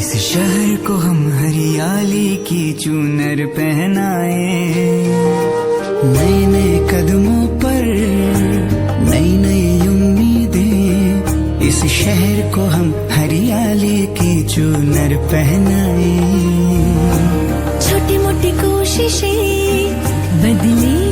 इस शहर को हम हरियाली की चूनर पहनाए, नए नए कदमों पर नई नई उम्मीदें, इस शहर को हम हरियाली की चूनर पहनाए। छोटी मोटी कोशिशें बदले